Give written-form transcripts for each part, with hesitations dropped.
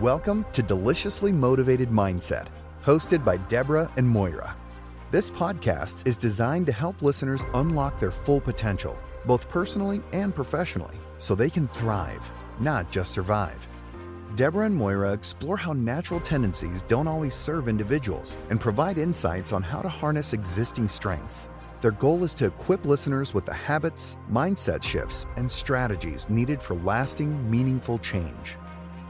Welcome to Deliciously Motivated Mindset, hosted by Deborah and Moira. This podcast is designed to help listeners unlock their full potential, both personally and professionally, so they can thrive, not just survive. Deborah and Moira explore how natural tendencies don't always serve individuals and provide insights on how to harness existing strengths. Their goal is to equip listeners with the habits, mindset shifts, and strategies needed for lasting, meaningful change.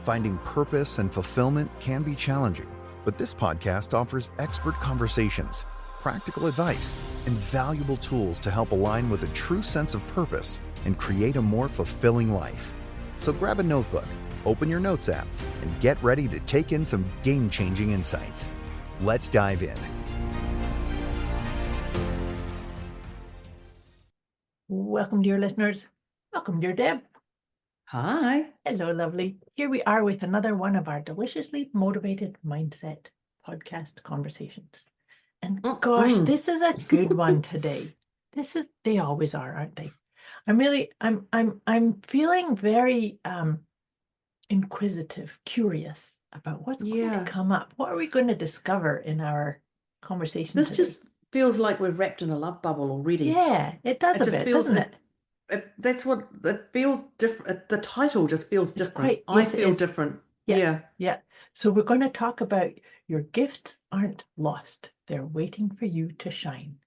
Finding purpose and fulfillment can be challenging, but this podcast offers expert conversations, practical advice, and valuable tools to help align with a true sense of purpose and create a more fulfilling life. So grab a notebook, open your notes app, and get ready to take in some game-changing insights. Let's dive in. Welcome, dear listeners. Welcome, dear Deb. Hi. Hello, lovely. Here we are with another one of our Deliciously Motivated Mindset podcast conversations. And gosh, this is a good one today. They always are, aren't they? I'm feeling very inquisitive, curious about what's going to come up. What are we going to discover in our conversation This today? just feels like we're wrapped in a love bubble already. Yeah, it does doesn't it? That's what it feels different. The title just feels different. I feel different. Yeah. So we're going to talk about your gifts aren't lost. They're waiting for you to shine.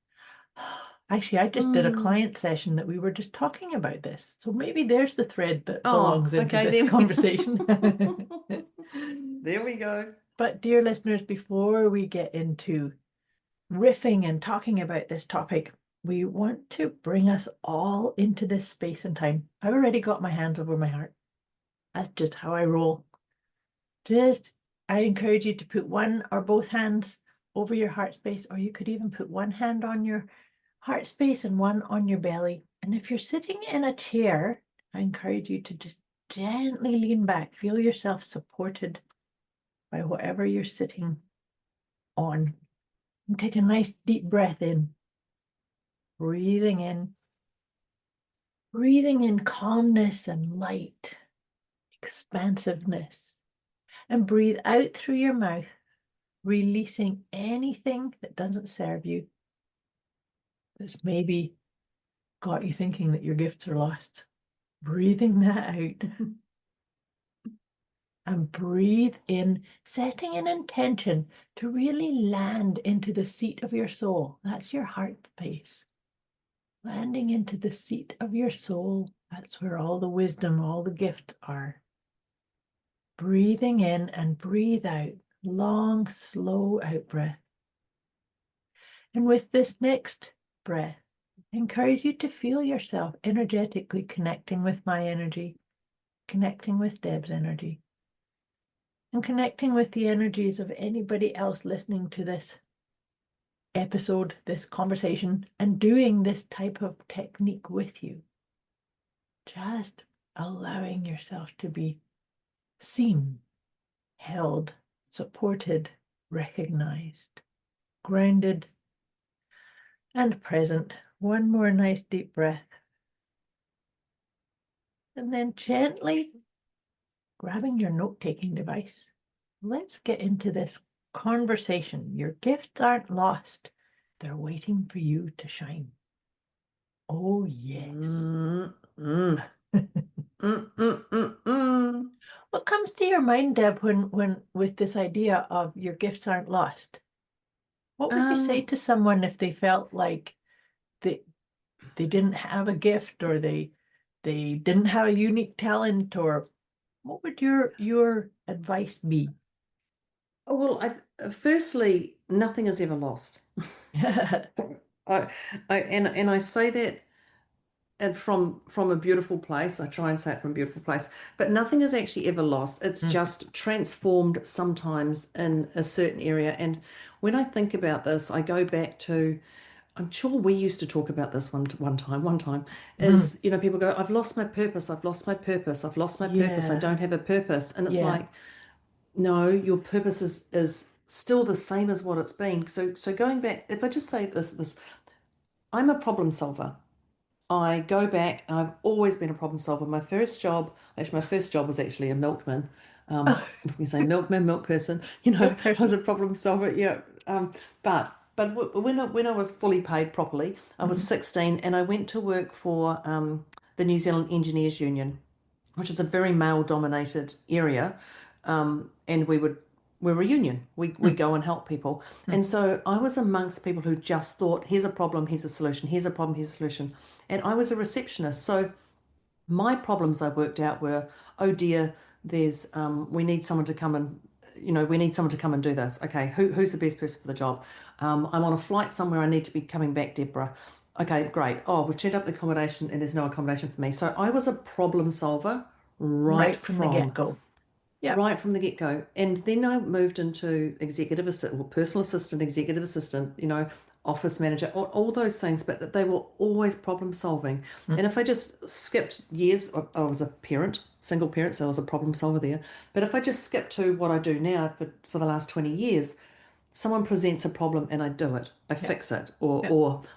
Actually, I just did a client session that we were just talking about this. So maybe there's the thread that belongs into this conversation. There we go. But dear listeners, before we get into riffing and talking about this topic, we want to bring us all into this space and time. I've already got my hands over my heart. That's just how I roll. I encourage you to put one or both hands over your heart space, or you could even put one hand on your heart space and one on your belly. And if you're sitting in a chair, I encourage you to just gently lean back. Feel yourself supported by whatever you're sitting on. And take a nice deep breath in. Breathing in calmness and light, expansiveness, and breathe out through your mouth, releasing anything that doesn't serve you, that's maybe got you thinking that your gifts are lost. Breathing that out. And breathe in, setting an intention to really land into the seat of your soul. That's your heart space. Landing into the seat of your soul, that's where all the wisdom, all the gifts are. Breathing in and breathe out, long, slow out breath. And with this next breath, I encourage you to feel yourself energetically connecting with my energy, connecting with Deb's energy, and connecting with the energies of anybody else listening to this episode, this conversation, and doing this type of technique with you. Just allowing yourself to be seen, held, supported, recognized, grounded, and present. One more nice deep breath. And then gently grabbing your note-taking device. Let's get into this conversation. Your gifts aren't lost. They're waiting for you to shine. Oh, yes. What comes to your mind, Deb, when with this idea of your gifts aren't lost? What would you say to someone if they felt like they didn't have a gift, or they didn't have a unique talent, or what would your advice be? Oh, well, firstly, nothing is ever lost. I say that and from a beautiful place. I try and say it from a beautiful place, but nothing is actually ever lost. It's just transformed sometimes in a certain area. And when I think about this, I go back to, I'm sure we used to talk about this one time, is, people go, I've lost my purpose, I've lost my purpose, I've lost my purpose, I don't have a purpose. And it's like, no, your purpose is still the same as what it's been. So going back, if I just say this, I'm a problem solver. I go back, and I've always been a problem solver. My first job was actually a milkman. We say milkman, milk person. Milk I was person. a problem solver. Yeah. When I was fully paid properly, I was Mhm. 16, and I went to work for the New Zealand Engineers Union, which is a very male-dominated area, and we're a union. We go and help people, and so I was amongst people who just thought, "Here's a problem, here's a solution. Here's a problem, here's a solution," and I was a receptionist. So my problems I worked out were, "Oh dear, there's we need someone to come and." We need someone to come and do this. Okay, who's the best person for the job? I'm on a flight somewhere. I need to be coming back, Deborah. Okay, great. Oh, we've turned up the accommodation and there's no accommodation for me. So I was a problem solver right Right from the from get-go. Yep. right from the get-go. And then I moved into personal assistant, executive assistant, office manager, all those things, but they were always problem solving. And if I just skipped years, I was a parent, single parent, so I was a problem solver there. But if I just skip to what I do now for the last 20 years, someone presents a problem and I do it. I fix it, Yep.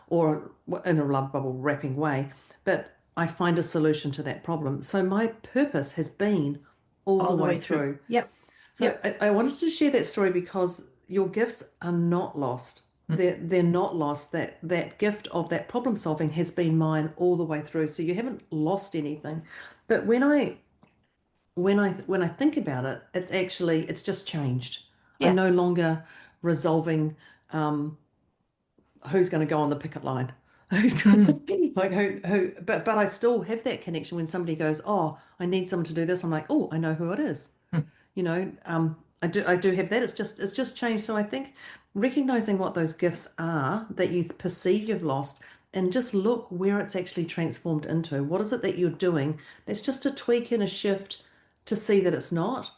or in a love bubble wrapping way, but I find a solution to that problem. So my purpose has been all the way through. Yep. So Yep. I wanted to share that story because your gifts are not lost. They're not lost. That gift of that problem solving has been mine all the way through. So you haven't lost anything. But when I think about it, it's just changed. I'm Yeah. no longer resolving who's going to go on the picket line. Who's going to be like who but I still have that connection when somebody goes, "Oh, I need someone to do this." I'm like, "Oh, I know who it is." I do have that. It's just changed. So I think recognizing what those gifts are that you perceive you've lost, and just look where it's actually transformed into. What is it that you're doing that's just a tweak and a shift to see that it's not?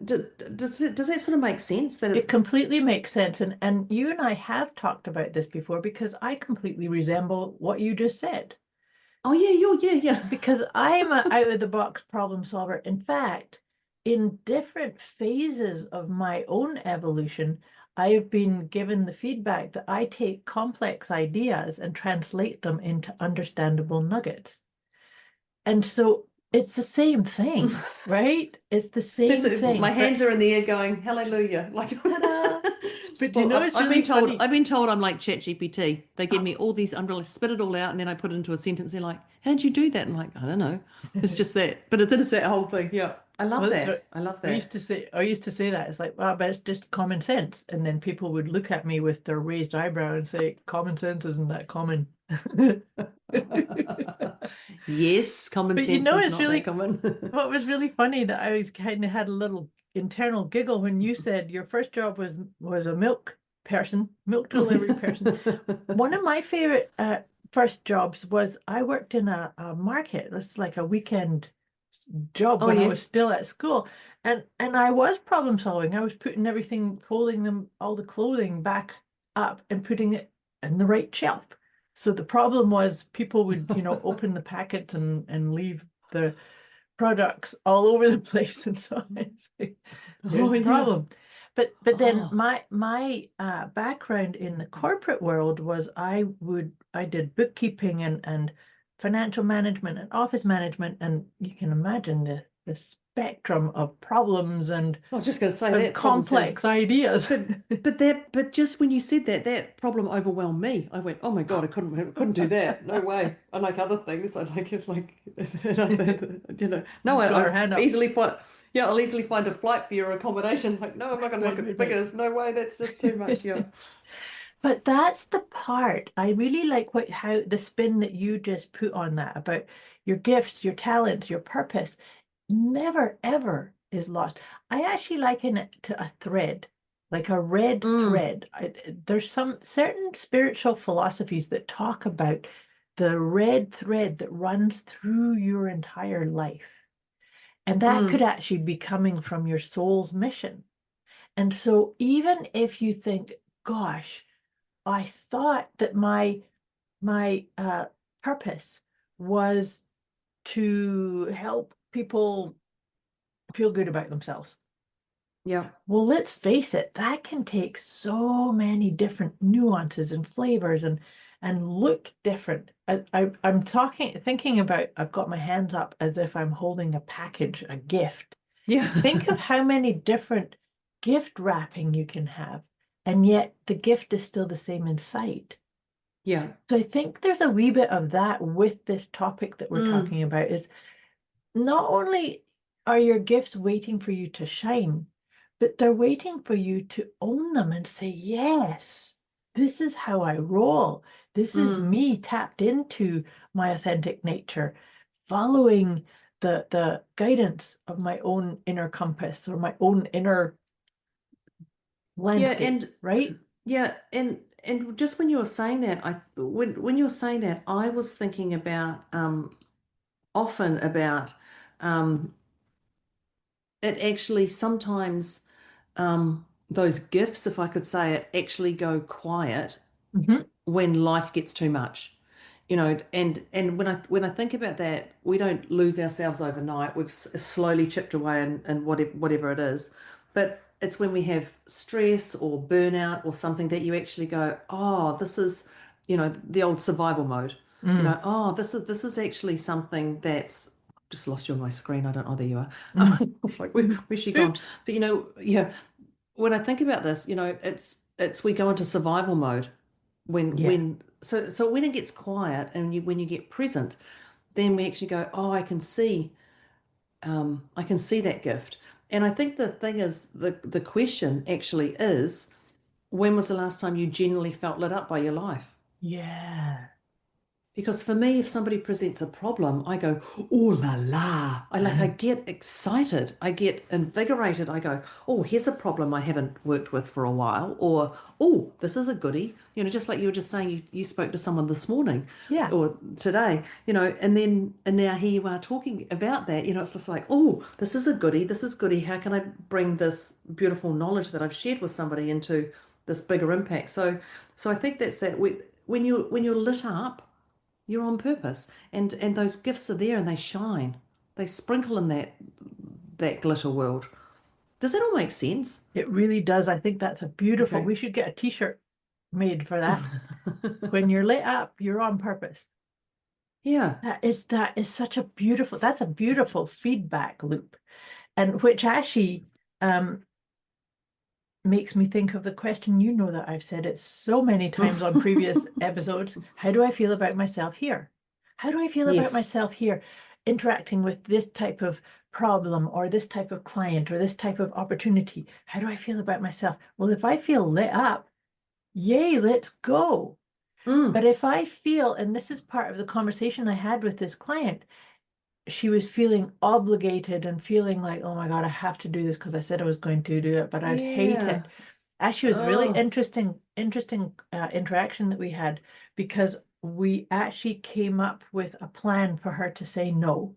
Does that sort of make sense? That it's It completely makes sense. And you and I have talked about this before because I completely resemble what you just said. oh yeah. Because I'm an out of the box problem solver. In fact, in different phases of my own evolution, I have been given the feedback that I take complex ideas and translate them into understandable nuggets. And so it's the same thing, right? It's the same thing. My hands are in the air going, hallelujah. Like, Ta-da! But you well, know, it's really funny. I've been told I'm like ChatGPT. They give me all these, I'm really spit it all out, and then I put it into a sentence. They're like, how'd you do that? I'm like, I don't know. It's just that. But it's that whole thing. Yeah. I love Well, that. I love I that. used to say that. It's like, well, but it's just common sense. And then people would look at me with their raised eyebrow and say, common sense isn't that common. Yes, common But you sense know, is it's not really that common. what was really funny that I kind of had a little internal giggle when you said your first job was a milk delivery person. One of my favorite first jobs was I worked in a market. It's like a weekend job Oh, when I was yes. still at school. And I was problem solving. I was putting everything, folding them, all the clothing back up and putting it in the right shelf. So the problem was people would, open the packets and leave the products all over the place. And so it's like, here's Oh, the yeah. problem. But then Oh, my background in the corporate world was I did bookkeeping and financial management and office management, and you can imagine the spectrum of problems and I was just going to say that problem complex sounds, ideas. but just when you said that, that problem overwhelmed me. I went, oh my God, I couldn't do that. No way. I like other things. I like it like, no, Got our hand up. I'll easily find a flight for your accommodation. Like, no, I'm not going to look at Right. figures. No way. That's just too much. Yeah. But that's the part I really like how the spin that you just put on that about your gifts, your talents, your purpose never ever is lost. I actually liken it to a thread, like a red Mm, thread. There's some certain spiritual philosophies that talk about the red thread that runs through your entire life. And that could mm, actually be coming from your soul's mission. And so even if you think, gosh, I thought that my purpose was to help people feel good about themselves. yeah. Well, let's face it, that can take so many different nuances and flavors and look different. I'm thinking about, I've got my hands up as if I'm holding a package, a gift. Yeah. Think of how many different gift wrapping you can have, and yet the gift is still the same inside. Yeah. So I think there's a wee bit of that with this topic that we're talking about, is not only are your gifts waiting for you to shine, but they're waiting for you to own them and say, yes, this is how I roll. This is me tapped into my authentic nature, following the guidance of my own inner compass or my own inner landscape, and right? Yeah, and just when you were saying that, when you were saying that, I was thinking about often about um it actually sometimes those gifts, if I could say it, actually go quiet Mhm. when life gets too much. And when I think about that, we don't lose ourselves overnight. We've slowly chipped away and whatever it is, but it's when we have stress or burnout or something that you actually go, oh, this is, the old survival mode. Oh, this is actually something that's just lost you on my screen. I don't know. There you are. It's like where's she gone? Oops. But yeah. When I think about this, it's we go into survival mode Yeah. so when it gets quiet and when you get present, then we actually go, oh, I can see that gift. And I think the thing is, the question actually is, when was the last time you genuinely felt lit up by your life? Yeah. Because for me, if somebody presents a problem, I go, oh la la. I get excited. I get invigorated. I go, oh, here's a problem I haven't worked with for a while. Or, oh, this is a goodie. Just like you were just saying, you spoke to someone this morning Yeah. or today, and now here you are talking about that. It's just like, oh, this is a goodie. This is goodie. How can I bring this beautiful knowledge that I've shared with somebody into this bigger impact? So I think that's that. When you're lit up, you're on purpose, and those gifts are there and they shine. They sprinkle in that glitter world. Does that all make sense? It really does. I think that's a beautiful, Okay. we should get a t-shirt made for that. When you're lit up, you're on purpose. Yeah. That is such a beautiful, that's a beautiful feedback loop. And which actually makes me think of the question, that I've said it so many times on previous episodes. How do I feel about myself here? How do I feel about Yes. myself here, interacting with this type of problem or this type of client or this type of opportunity? How do I feel about myself? Well, if I feel lit up, yay, let's go. But if I feel, and this is part of the conversation I had with this client, she was feeling obligated and feeling like, oh my God, I have to do this because I said I was going to do it, but I'd hate Yeah. it. Actually, it was really Oh. interesting interaction that we had, because we actually came up with a plan for her to say no.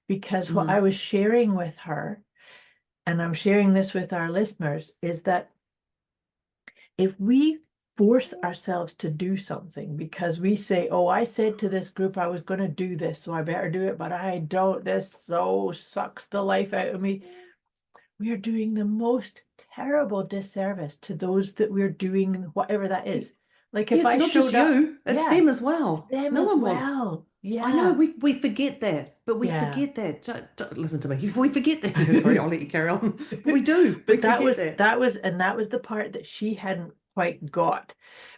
Because what I was sharing with her, and I'm sharing this with our listeners, is that if we force ourselves to do something because we say, oh, I said to this group I was going to do this, so I better do it, but I don't, this so sucks the life out of me. We are doing the most terrible disservice to those that we're doing whatever that is. Like Yeah, if it's I not just showed up, you, it's yeah, them as well. them No as one wants. well. I know Yeah, we forget that, but we yeah. forget that. Don't listen to me. We forget that. Sorry, I'll let you carry on. But we do. We But that forget was that. that was and that was the part that she hadn't quite got.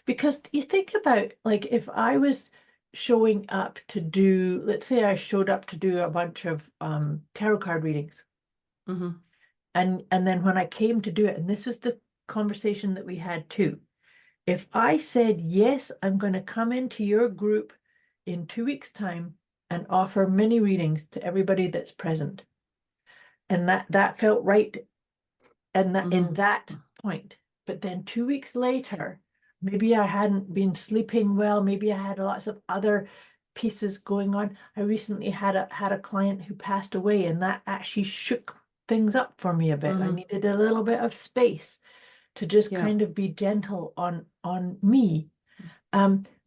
Because you think about, like, if I was showing up to do, let's say I showed up to do a bunch of tarot card readings, Mm-hmm. and then when I came to do it, and this is the conversation that we had too. If I said, yes, I'm going to come into your group in 2 weeks' time and offer mini readings to everybody that's present, and that felt right, and that in Mm-hmm. that point. But then 2 weeks later, maybe I hadn't been sleeping well, maybe I had lots of other pieces going on. I recently had a client who passed away, and that actually shook things up for me a bit. I Mm-hmm. needed a little bit of space to just Yeah. kind of be gentle on me.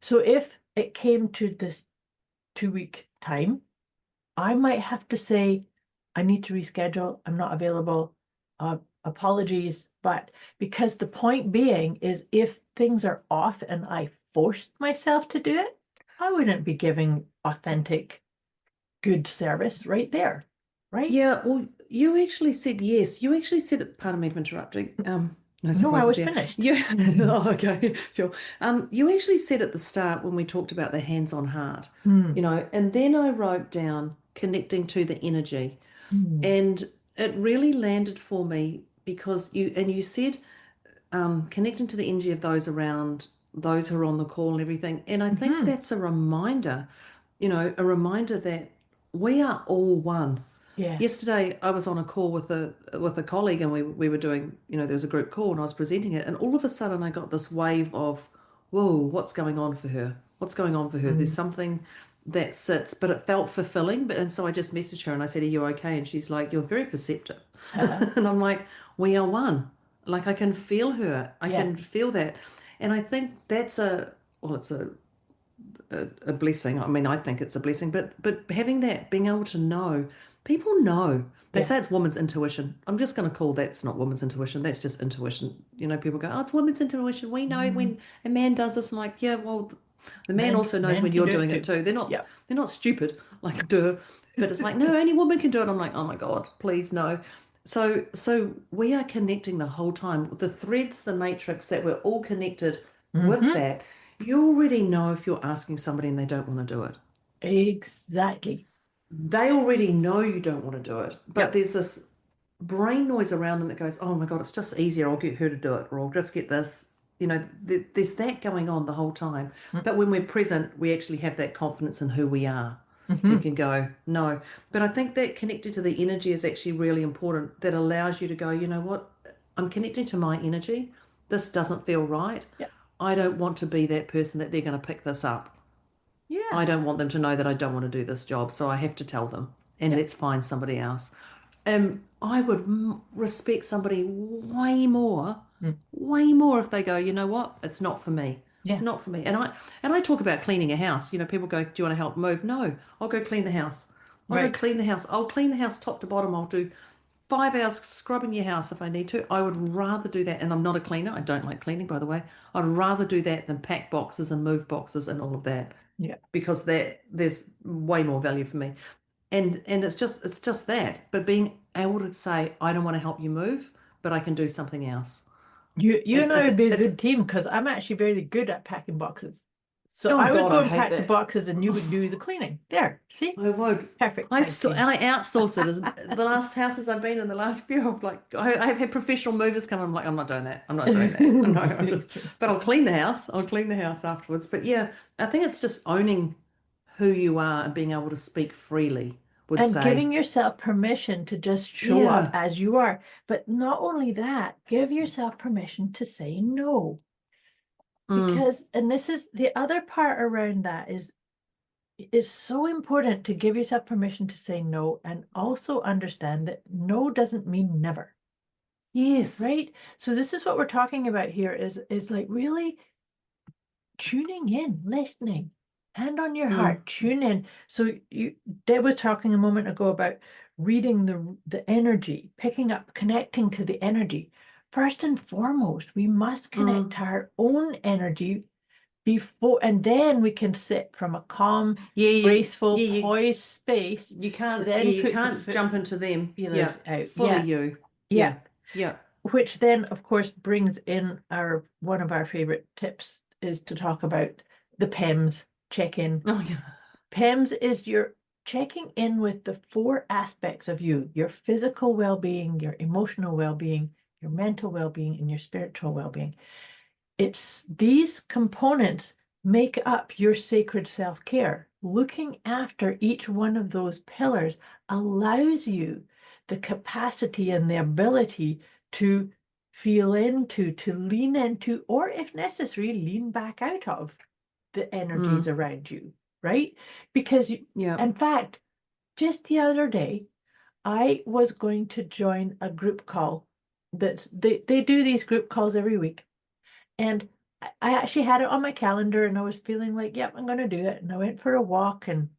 So if it came to this 2 week time, I might have to say, I need to reschedule. I'm not available. Apologies. But because the point being is, if things are off and I forced myself to do it, I wouldn't be giving authentic, good service right there, right? Yeah, well, you actually said yes. You actually said it, pardon me for interrupting. No No, I surprises was here. finished. Yeah. Oh, okay, sure. You actually said at the start when we talked about the hands-on heart, Mm, and then I wrote down connecting to the energy. mm, And it really landed for me because you said connecting to the energy of those around, those who are on the call and everything. And I think mhm. that's a reminder, a reminder that we are all one. Yes. Yesterday, I was on a call with a colleague, and we were doing, there was a group call, and I was presenting it, and all of a sudden, I got this wave of, whoa, what's going on for her? What's going on for her? There's Mm. something that sits, but it felt fulfilling. And so I just messaged her and I said, "Are you okay?" And she's like, "You're very perceptive," and I'm like, "We are one. Like I can feel her. I Yeah. can feel that," and I think that's it's a blessing. I mean, I think it's a blessing, but having that, being able to know, people know. They Yeah. say it's woman's intuition. I'm just going to call that's not woman's intuition. That's just intuition. People go, "Oh, it's woman's intuition. We know when a man does this." And like, yeah, well, the man also knows Men when can you're do it doing it too. too. They're not Yeah. they're not stupid. Like, duh. But it's like, no, only women can do it. I'm like, oh my God, please no. So we are connecting the whole time. The threads, the matrix, that we're all connected with Mhm. that. You already know if you're asking somebody and they don't want to do it. Exactly. They already know you don't want to do it, but Yep. there's this brain noise around them that goes, "Oh my God, it's just easier. I'll get her to do it, or I'll just get this." There's that going on the whole time. But when we're present, we actually have that confidence in who we are. We Mm-hmm. can go, no. But I think that connected to the energy is actually really important. That allows you to go, you know what? I'm connecting to my energy. This doesn't feel right. Yep. I don't want to be that person that they're going to pick this up. Yeah. I don't want them to know that I don't want to do this job, so I have to tell them, and Yep. let's find somebody else. I would respect somebody Mm. way more if they go, you know what, it's not for me. It's Yeah. not for me. And I talk about cleaning a house. People go, do you want to help move? No, I'll go clean the house. I'll go Right. clean the house. I'll clean the house top to bottom. I'll do 5 hours scrubbing your house if I need to. I would rather do that. And I'm not a cleaner. I don't like cleaning, by the way. I'd rather do that than pack boxes and move boxes and all of that, Yeah. because there's way more value for me. And it's just that. But being able to say, I don't want to help you move, but I can do something else. You It's and I it's would be a it's good team because I'm actually very good at packing boxes. So oh I would God, go I and hate pack the that. boxes and you would do the cleaning. There. See? I would. Perfect I tag saw, team. and I outsource it. As the last houses I've been in, the last few, I've had professional movers come. I'm like, I'm not doing that. I'm not doing that. No, but I'll clean the house. I'll clean the house afterwards. But yeah, I think it's just owning who you are and being able to speak freely. Would And say, giving yourself permission to just show up yeah, as you are. But not only that, give yourself permission to say no. mm, Because, and this is the other part around that is it's so important to give yourself permission to say no and also understand that no doesn't mean never, yes, right? So this is what we're talking about here is like really tuning in, listening, hand on your mm, heart, tune in. So Deb was talking a moment ago about reading the energy, picking up, connecting to the energy. First and foremost, we must connect mm. to our own energy before, and then we can sit from a calm, Yeah, graceful, yeah, poised space you to can't, yeah, then you put the can't foot jump into them. feelers Yeah, out. fully Yeah, you. yeah. Yeah, yeah. Which then, of course, brings in our one of our favorite tips is to talk about the PEMS check-in. Oh, yeah. PEMS is your checking in with the 4 aspects of you: your physical well-being, your emotional well-being, your mental well-being, and your spiritual well-being. It's these components make up your sacred self-care. Looking after each one of those pillars allows you the capacity and the ability to feel into, to lean into, or if necessary, lean back out of the energies Mm, around you, right? Because yeah. in fact, just the other day, I was going to join a group call they do these group calls every week. And I actually had it on my calendar and I was feeling like, yep, I'm going to do it. And I went for a walk and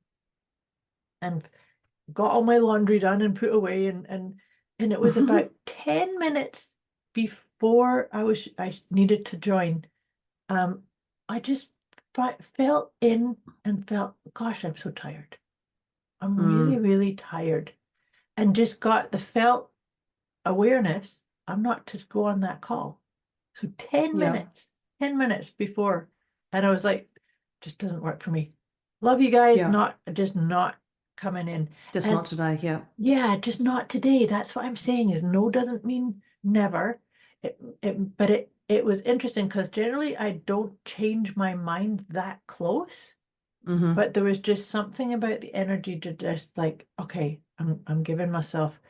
got all my laundry done and put away. And it was about 10 minutes before I needed to join. I just fell in and felt, gosh, I'm so tired. I'm really, Mm. really tired. And just got the felt awareness, I'm not to go on that call. So 10 Yeah. minutes before. And I was like, just doesn't work for me. Love you guys, Yeah. just not coming in. Just And not today. Yeah. yeah, just not today. That's what I'm saying is no doesn't mean never. But it was interesting because generally I don't change my mind that close. Mm-hmm. But there was just something about the energy to just like, okay, I'm giving myself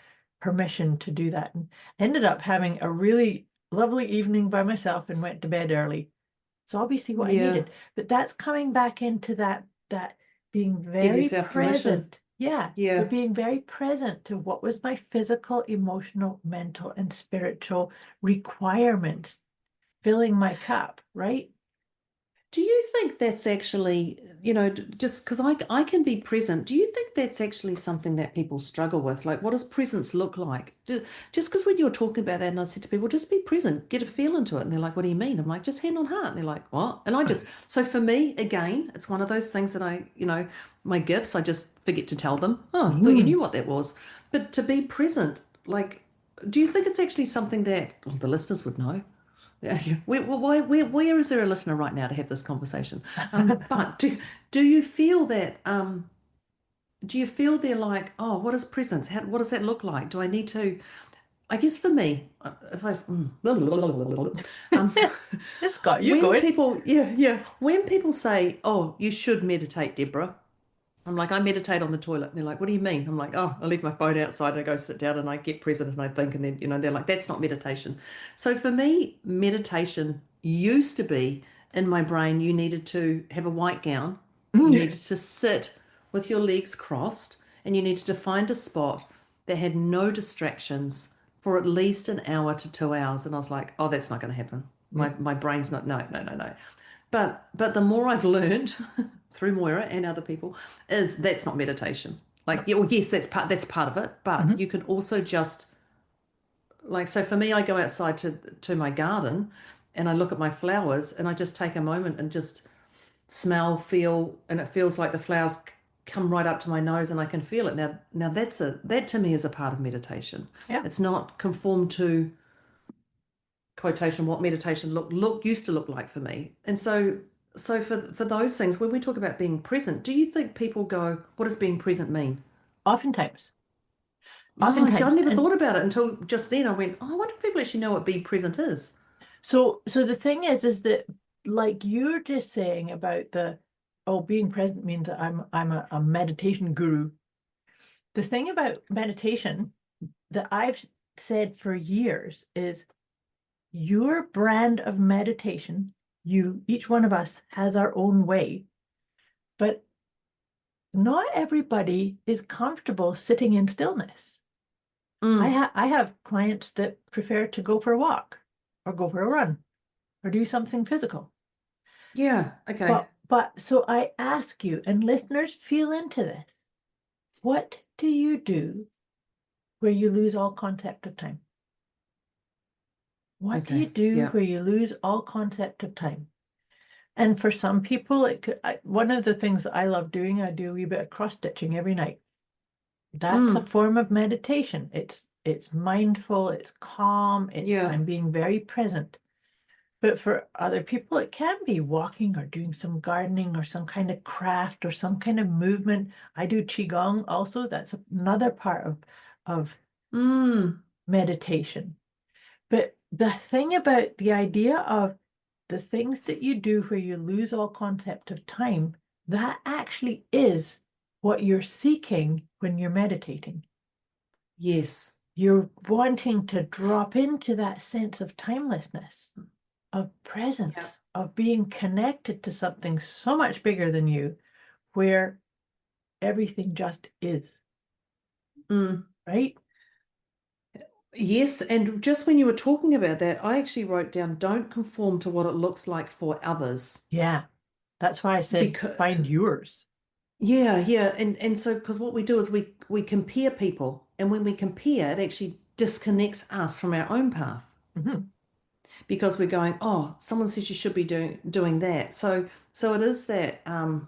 permission to do that. And ended up having a really lovely evening by myself and went to bed early. It's obviously what I Yeah. needed. But that's coming back into that being Give very yourself permission. present. Yeah, Yeah. but being very present to what was my physical, emotional, mental, and spiritual requirements filling my cup, right? Do you think that's actually, just because I can be present, do you think that's actually something that people struggle with? Like, what does presence look like? Just because when you were talking about that, and I said to people, just be present, get a feel into it. And they're like, what do you mean? I'm like, just hand on heart. And they're like, what? And so for me, again, it's one of those things that my gifts, I just forget to tell them. Oh, I thought you Mm. knew what that was. But to be present, like, do you think it's actually something that the listeners would know? Yeah, where is there a listener right now to have this conversation? But do you feel that do you feel they're like, oh, what is presence? What does that look like? Do I need to? I guess for me, if I um, It's got you when going. people, when people say, oh, you should meditate, Deborah. I'm like, I meditate on the toilet. And they're like, what do you mean? I'm like, oh, I leave my phone outside. I go sit down and I get present and I think. And then, they're like, that's not meditation. So for me, meditation used to be in my brain, you needed to have a white gown. You Mm. needed to sit with your legs crossed and you needed to find a spot that had no distractions for at least an hour to 2 hours. And I was like, oh, that's not going to happen. My brain's not, no, no, no, no. But the more I've learned through Moira and other people is that's not meditation. Like, yeah, well, yes, that's part of it, but Mhm. you can also just like, so for me, I go outside to my garden and I look at my flowers and I just take a moment and just smell, feel, and it feels like the flowers come right up to my nose and I can feel it. Now that to me is a part of meditation. Yeah. It's not conformed to quotation what meditation look used to look like for me. And so for those things, when we talk about being present, do you think people go, what does being present mean? Oftentimes. Oh, I see, I Oftentimes. never And thought about it until just then. I went, oh, I wonder if people actually know what being present is. so the thing is that like you're just saying about being present means that I'm a meditation guru. The thing about meditation that I've said for years is your brand of meditation, each one of us has our own way, but not everybody is comfortable sitting in stillness. Mm, I have clients that prefer to go for a walk or go for a run or do something physical. yeah, okay. But so I ask you, and listeners feel into this. What do you do where you lose all concept of time? What do you Okay. do Yeah. where you lose all concept of time? And for some people, one of the things that I love doing, I do a wee bit of cross stitching every night. That's a Mm, form of meditation. It's mindful, it's calm, yeah. I'm being very present. But for other people, it can be walking or doing some gardening or some kind of craft or some kind of movement. I do Qigong also. That's another part of Mm, meditation. But the thing about the idea of the things that you do where you lose all concept of time, that actually is what you're seeking when you're meditating. yes. You're wanting to drop into that sense of timelessness, of Yeah. presence, of being connected to something so much bigger than you, where everything just is, Mm. right? Yes, and just when you were talking about that, I actually wrote down don't conform to what it looks like for others. Yeah. That's why I said Because find yours. yeah, and so because what we do is we compare people, and when we compare, it actually disconnects us from our own path. Mhm. because we're going, oh, someone says you should be doing that. So it is that, and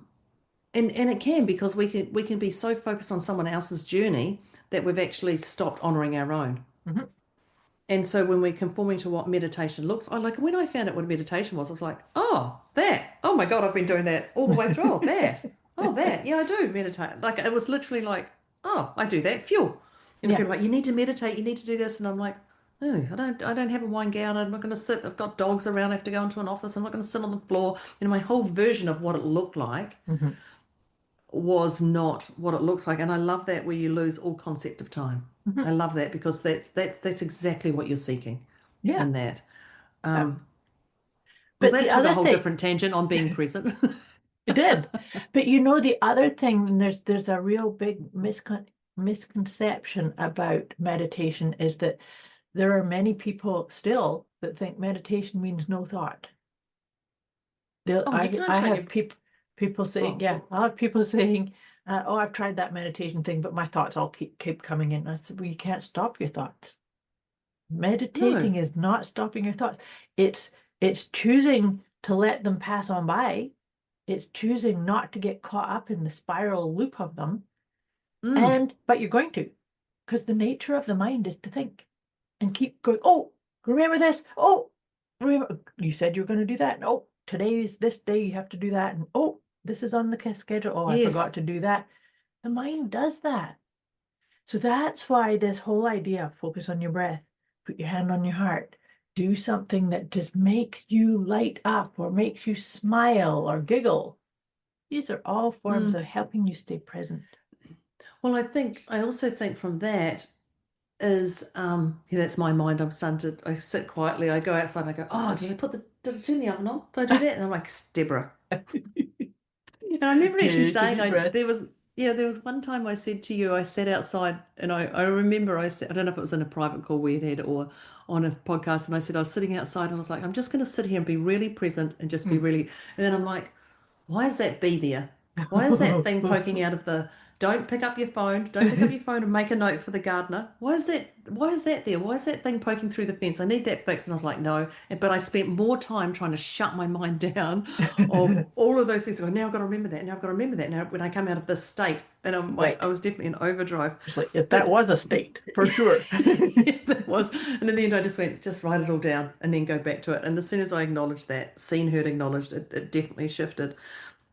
it can, because we can be so focused on someone else's journey that we've actually stopped honoring our own. Mhm. And so when we're conforming to what meditation looks, I like when I found out what meditation was, I was like, oh, that, oh my God, I've been doing that all the way through. Oh, that, yeah, I do meditate. Like it was literally like, oh, I do that. Phew. You know, Yeah. people are like, you need to meditate, you need to do this, and I'm like, oh, I don't have a wine gown. I'm not going to sit. I've got dogs around. I have to go into an office. I'm not going to sit on the floor. You know, my whole version of what it looked like Mhm. was not what it looks like. And I love that, where you lose all concept of time. Mhm. I love that, because that's exactly what you're seeking Yeah. in that. Yeah. Well, But that the took a other whole thing, different tangent on being present. it did. But you know, the other thing, and there's a real big misconception about meditation, is that there are many people still that think meditation means no thought. Oh, you can't I shut have your. people saying, Oh, yeah, oh, I have people saying, oh, I've tried that meditation thing, but my thoughts all keep coming in. I said, well, you can't stop your thoughts. no. Meditating is not stopping your thoughts. It's choosing to let them pass on by. It's choosing not to get caught up in the spiral loop of them. Mm, But you're going to, because the nature of the mind is to think and keep going. Oh, remember this. Oh, remember you said you were going to do that. Oh, today is this day. You have to do that. And oh, this is on the schedule. Oh, I yes. forgot to do that. The mind does that. So that's why this whole idea of focus on your breath, put your hand on your heart, do something that just makes you light up or makes you smile or giggle. These are all forms Mm. of helping you stay present. Well, I also think from that is, yeah, that's my mind. I'm starting to, I sit quietly, I go outside, I go, oh, did I turn the oven on? Did I do that? And I'm like, Deborah. And I remember actually Take a saying, deep breath. there was one time I said to you, I sat outside, and I remember I said, I don't know if it was in a private call we had or on a podcast, and I said I was sitting outside, and I was like, I'm just going to sit here and be really present and just be Mm. really, and then I'm like, why is that bee there? Why is that thing poking out of the, don't pick up your phone, don't pick up your phone and make a note for the gardener. Why is that there? Why is that thing poking through the fence? I need that fixed. And I was like, no. But I spent more time trying to shut my mind down of all of those things. I go, now I've got to remember that. Now I've got to remember that. Now when I come out of this state, and I'm like, I Right. was definitely in overdrive. It's like, that But was a state for sure. yeah, that was. And in the end, I just went, just write it all down and then go back to it. And as soon as I acknowledged that, seen, heard, acknowledged, it definitely shifted.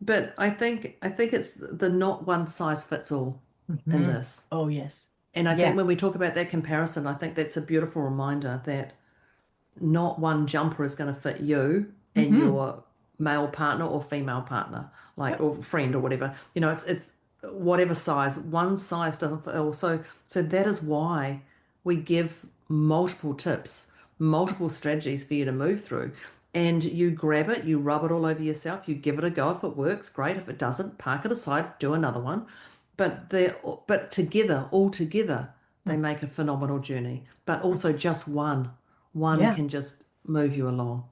But I think it's the not one size fits all in Mhm. this. Oh, yes. And I think Yeah. when we talk about that comparison, I think that's a beautiful reminder that not one jumper is going to fit you and Hmm. your male partner or female partner, like, Yep. or friend or whatever. You know, it's whatever size. One size doesn't fit all. So that is why we give multiple tips, multiple strategies for you to move through. And you grab it, you rub it all over yourself, you give it a go. If it works, great. If it doesn't, park it aside, do another one. But together, all together, they Mm. make a phenomenal journey. But also just one Yeah. can just move you along.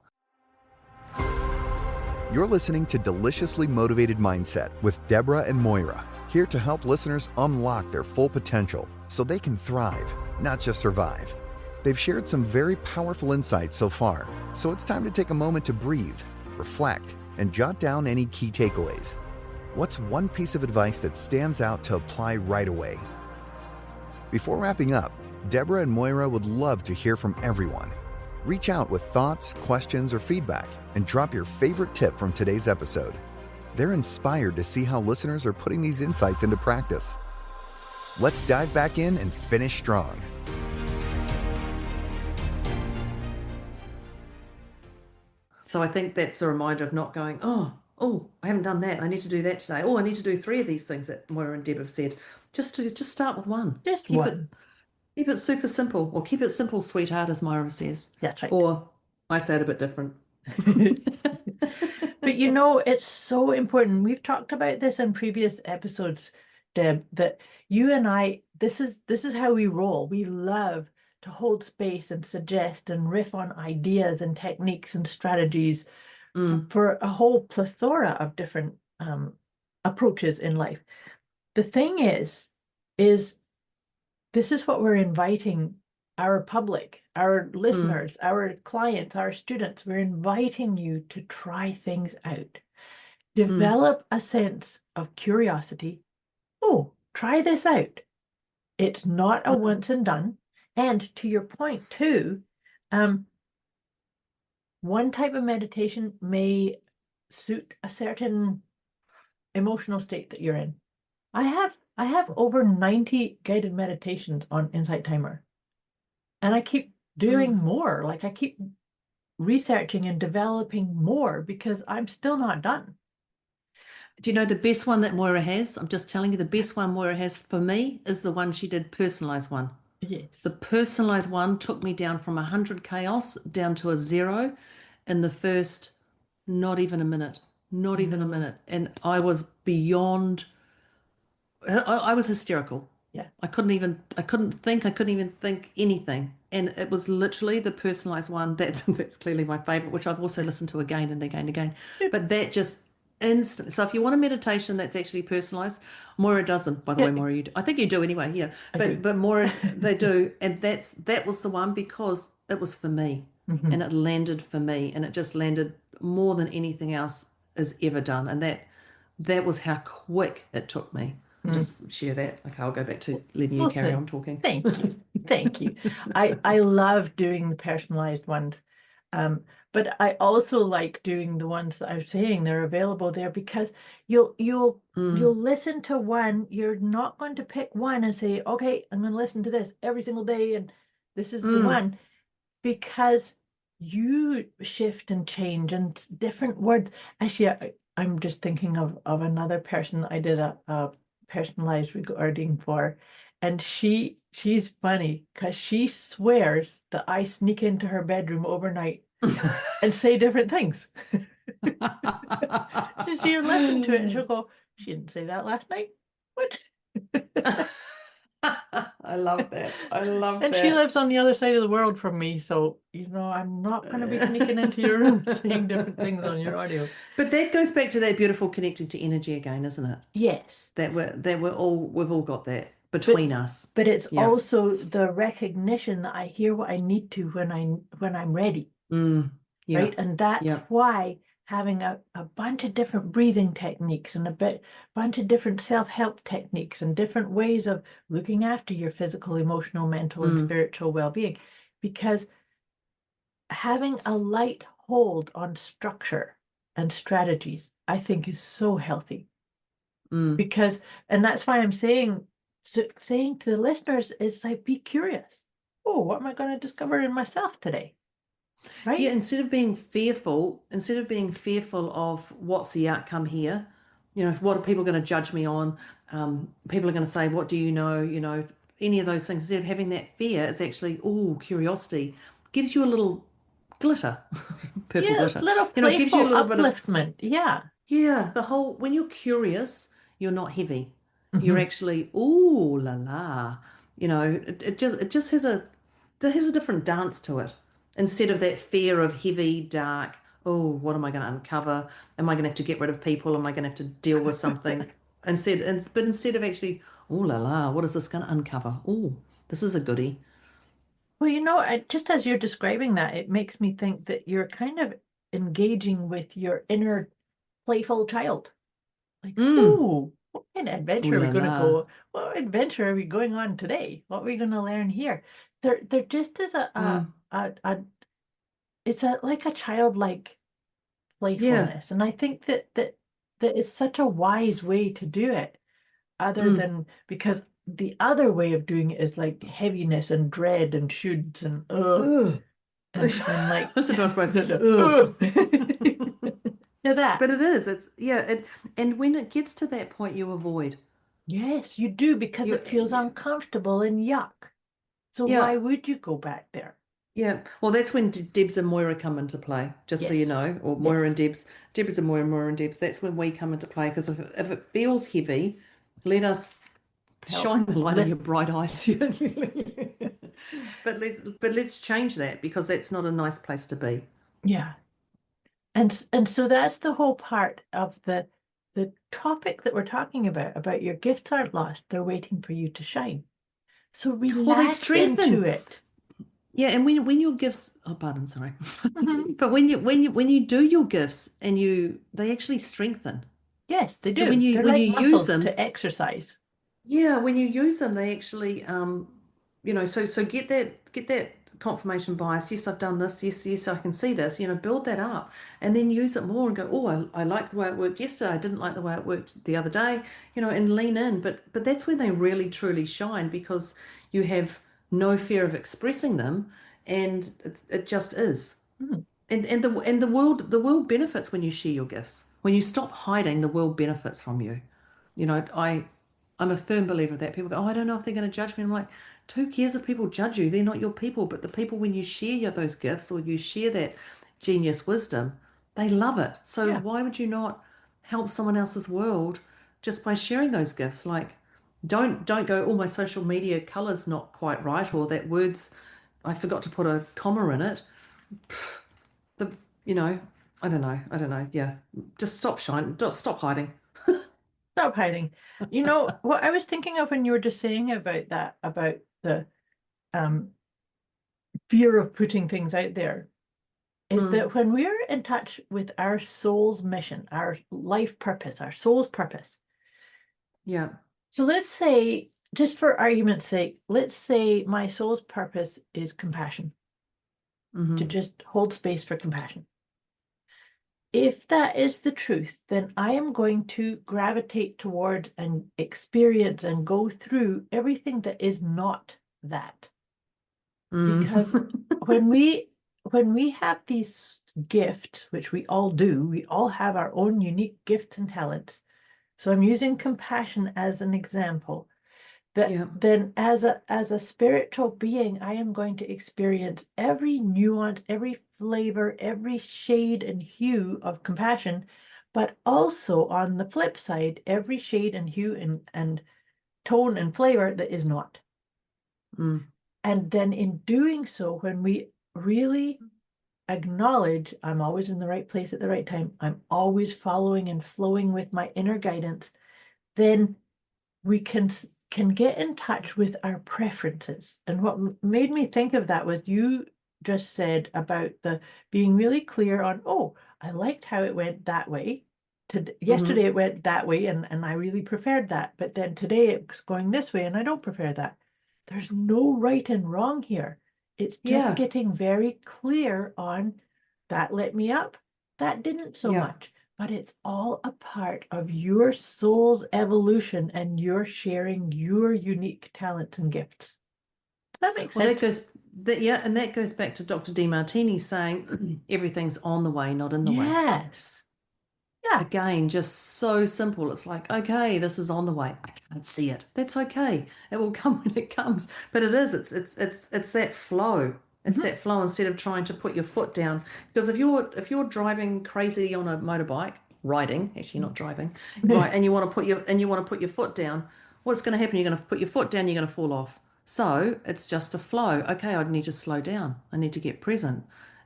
You're listening to Deliciously Motivated Mindset with Deborah and Moira, here to help listeners unlock their full potential so they can thrive, not just survive. They've shared some very powerful insights so far, so it's time to take a moment to breathe, reflect, and jot down any key takeaways. What's one piece of advice that stands out to apply right away? Before wrapping up, Deborah and Moira would love to hear from everyone. Reach out with thoughts, questions, or feedback, and drop your favorite tip from today's episode. They're inspired to see how listeners are putting these insights into practice. Let's dive back in and finish strong. So I think that's a reminder of not going, oh, I haven't done that. I need to do that today. Oh, I need to do 3 of these things that Moira and Deb have said. Just start with one. Just Keep one. it super simple, or keep it simple, sweetheart, as Moira says. That's right. Or I say it a bit different. But you know, it's so important. We've talked about this in previous episodes, Deb, that you and I, this is how we roll. We love to hold space and suggest and riff on ideas and techniques and strategies for a whole plethora of different approaches in life. The thing is this is what we're inviting our public, our listeners, our clients, our students, we're inviting you to try things out. Develop a sense of curiosity. Oh, try this out. It's not a once and done. And to your point too, one type of meditation may suit a certain emotional state that you're in. I have over 90 guided meditations on Insight Timer. And I keep doing more. Like I keep researching and developing more because I'm still not done. Do you know the best one that Moira has? I'm just telling you, the best one Moira has for me is the one she did, personalized one. Yes. The personalized one took me down from 100 chaos down to a 0 in the first, not even a minute, not even a minute. And I was beyond, I was hysterical. Yeah. I couldn't even think anything. And it was literally the personalized one. That's clearly my favorite, which I've also listened to again and again and again. But that just instant. So if you want a meditation that's actually personalized, Moira doesn't, by the way, Moira, I think you do anyway, yeah. But Moira, they do. And that was the one because it was for me. And it landed for me. And it just landed more than anything else is ever done. And that was how quick it took me. Just share that. Okay, I'll go back to letting you carry on talking. Thank you. Thank you. I love doing the personalized ones. But I also like doing the ones that I'm saying they're available there because you'll listen to one. You're not going to pick one and say, okay, I'm going to listen to this every single day and this is the one, because you shift and change and different words. Actually, I'm just thinking of another person I did a personalized recording for, and she's funny because she swears that I sneak into her bedroom overnight and say different things. She'll listen to it and she'll go, she didn't say that last night. What? I love that. I love that. And she lives on the other side of the world from me, so I'm not going to be sneaking into your room saying different things on your audio. But that goes back to that beautiful connecting to energy again, isn't it? Yes. We've all got that between us. But it's also the recognition that I hear what I need to when I'm ready. Right? And that's why having a bunch of different breathing techniques and bunch of different self-help techniques and different ways of looking after your physical, emotional, mental, and spiritual well-being, because having a light hold on structure and strategies, I think, is so healthy. Because, and that's why I'm saying to the listeners is like, be curious. Oh, what am I going to discover in myself today? Right? Yeah, instead of being fearful of what's the outcome here, what are people going to judge me on? People are going to say, what do you know? Any of those things. Instead of having that fear, it's actually, curiosity gives you a little glitter, purple glitter. Little playful gives you a little upliftment. Yeah, when you're curious, you're not heavy. You're actually, ooh la la. It just has a different dance to it. Instead of that fear of heavy, dark, what am I going to uncover? Am I going to have to get rid of people? Am I going to have to deal with something? Instead of actually, ooh la la, what is this going to uncover? Oh, this is a goodie. Well, just as you're describing that, it makes me think that you're kind of engaging with your inner playful child. Like, ooh, what kind of adventure are we going to go? What adventure are we going on today? What are we going to learn here? There just is it's like a childlike playfulness. And I think that it's such a wise way to do it, other than, because the other way of doing it is like heaviness and dread and shoulds and and like listen to us both. Yeah, that. But it is. And when it gets to that point, you avoid. Yes, you do, because it feels uncomfortable and yuck. So why would you go back there? Yeah, well, that's when Debs and Moira come into play, just so you know, or Moira and Debs. Debs and Moira and Debs, that's when we come into play, because if it feels heavy, let us shine the light in your bright eyes. But let's change that, because that's not a nice place to be. Yeah. And so that's the whole part of the topic that we're talking about your gifts aren't lost, they're waiting for you to shine. So relax into it. Yeah, and when your gifts, oh, pardon, sorry. Mhm. But when you do your gifts and they actually strengthen. Yes, they So when do. you They're when you like use muscles them, to exercise. yeah, when you use them, they actually, so get that confirmation bias. Yes, I've done this. Yes, yes, I can see this. Build that up, and then use it more and go, oh, I like the way it worked yesterday. I didn't like the way it worked the other day. And lean in. But that's when they really truly shine because you have no fear of expressing them, and it just is. Mm. And the world benefits when you share your gifts. When you stop hiding, the world benefits from you. I'm a firm believer of that. People go, oh, I don't know if they're going to judge me. I'm like, who cares if people judge you? They're not your people. But the people, when you share those gifts or you share that genius wisdom, they love it. So Yeah. why would you not help someone else's world just by sharing those gifts? Like, don't go, oh, my social media color's not quite right, or that word's, I forgot to put a comma in it. The, you know, I don't know. I don't know. Yeah. Just stop shining. Stop hiding. Stop hiding. You know, what I was thinking of when you were just saying about that, about the um, fear of putting things out there, is Mm, that when we're in touch with our soul's mission, our life purpose, our soul's purpose. yeah. So let's say, just for argument's sake, let's say my soul's purpose is compassion, to Hmm. just hold space for compassion. If that is the truth, then I am going to gravitate towards and experience and go through everything that is not that. Because Mm. when we have these gifts, which we all do, we all have our own unique gifts and talents. So I'm using compassion as an example. That Yeah. then as a spiritual being, I am going to experience every nuance, every flavor, every shade and hue of compassion, but also on the flip side, every shade and hue and tone and flavor that is not. Mm. And then in doing so, when we really acknowledge I'm always in the right place at the right time, I'm always following and flowing with my inner guidance, then we can get in touch with our preferences. And what made me think of that was you just said about the being really clear on, oh, I liked how it went that way. Yesterday Hmm. it went that way and I really preferred that. But then today it's going this way and I don't prefer that. There's no right and wrong here. It's just Yeah. getting very clear on that lit me up, that didn't so Yeah. much, but it's all a part of your soul's evolution and you're sharing your unique talents and gifts. Does that make Well, that sense? goes and that goes back to Dr. DeMartini saying everything's on the way, not in the way. Yes. Yeah. Again, just so simple. It's like, okay, this is on the way. I can't see it. That's okay. It will come when it comes. But it is. It's that flow. It's Mhm. that flow instead of trying to put your foot down. Because if you're driving crazy on a motorbike, riding, actually not driving, right, and you want to put your foot down, what's going to happen? You're going to put your foot down. You're going to fall off. So it's just a flow. Okay, I need to slow down. I need to get present,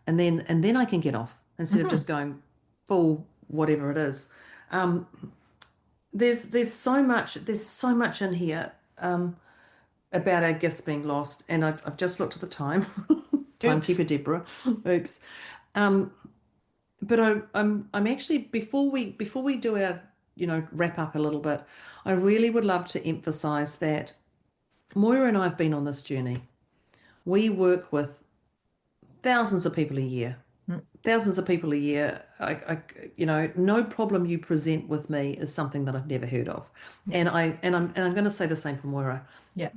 and then I can get off instead of Mhm. just going full whatever it is. Um, there's so much in here about our gifts being lost, and I've just looked at the time. Oops. Timekeeper Deborah. Oops. Um, but I'm actually before we do our wrap up a little bit, I really would love to emphasize that Moira and I have been on this journey. We work with thousands of people a year. Mm. Thousands of people a year. No problem you present with me is something that I've never heard of, Yeah. and I'm going to say the same for Moira. Yeah.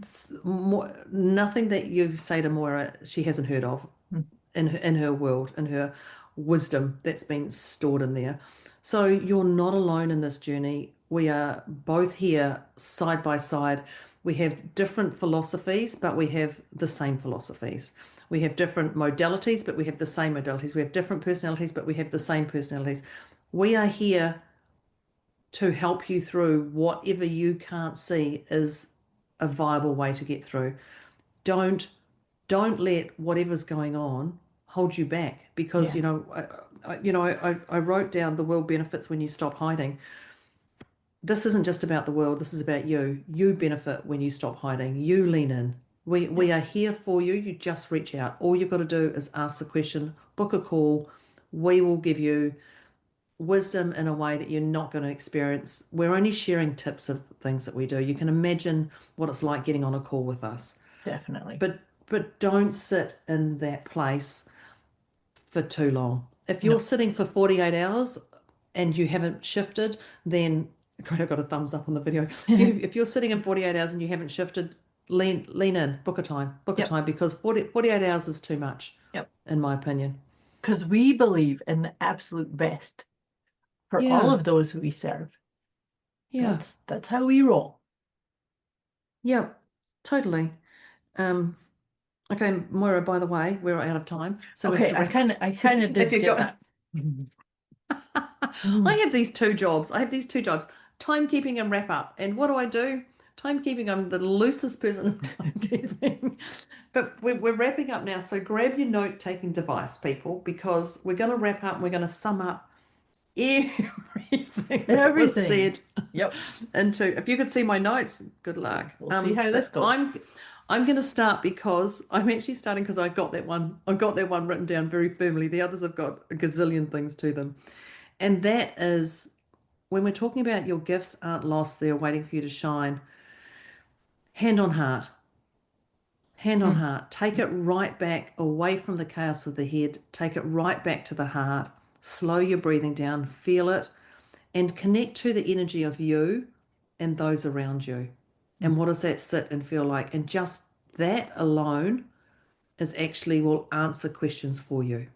Nothing that you say to Moira she hasn't heard of Mm. in her world, in her wisdom that's been stored in there. So you're not alone in this journey. We are both here side by side. We have different philosophies, but we have the same philosophies. We have different modalities, but we have the same modalities. We have different personalities, but we have the same personalities. We are here to help you through whatever you can't see is a viable way to get through. Don't don't let whatever's going on hold you back because Yeah. I wrote down the world benefits when you stop hiding. This isn't just about the world, this is about you. You benefit when you stop hiding. You lean in. We are here for you. You just reach out. All you've got to do is ask the question, book a call. We will give you wisdom in a way that you're not going to experience. We're only sharing tips of things that we do. You can imagine what it's like getting on a call with us. Definitely. But don't sit in that place for too long. If you're sitting for 48 hours and you haven't shifted, then great, I got a thumbs up on the video. If you're sitting in 48 hours and you haven't shifted, lean in, book a time, because 48 hours is too much, in my opinion. Because we believe in the absolute best for all of those who we serve. Yeah. That's how we roll. Yeah, totally. Okay, Moira, by the way, we're out of time. So we have Okay, to I kind of did get that. I have these two jobs. Timekeeping and wrap up. And what do? Timekeeping, I'm the loosest person in timekeeping. But we're wrapping up now. So grab your note-taking device, people, because we're going to wrap up and we're going to sum up everything that was said. Yep. If you could see my notes, good luck. We'll see how this goes. I'm going to start because I'm actually starting because I got that one written down very firmly. The others have got a gazillion things to them. And that is when we're talking about your gifts aren't lost, they're waiting for you to shine. Hand on heart. Hand on heart. Take it right back away from the chaos of the head. Take it right back to the heart. Slow your breathing down. Feel it. And connect to the energy of you and those around you. And what does that sit and feel like? And just that alone is actually will answer questions for you.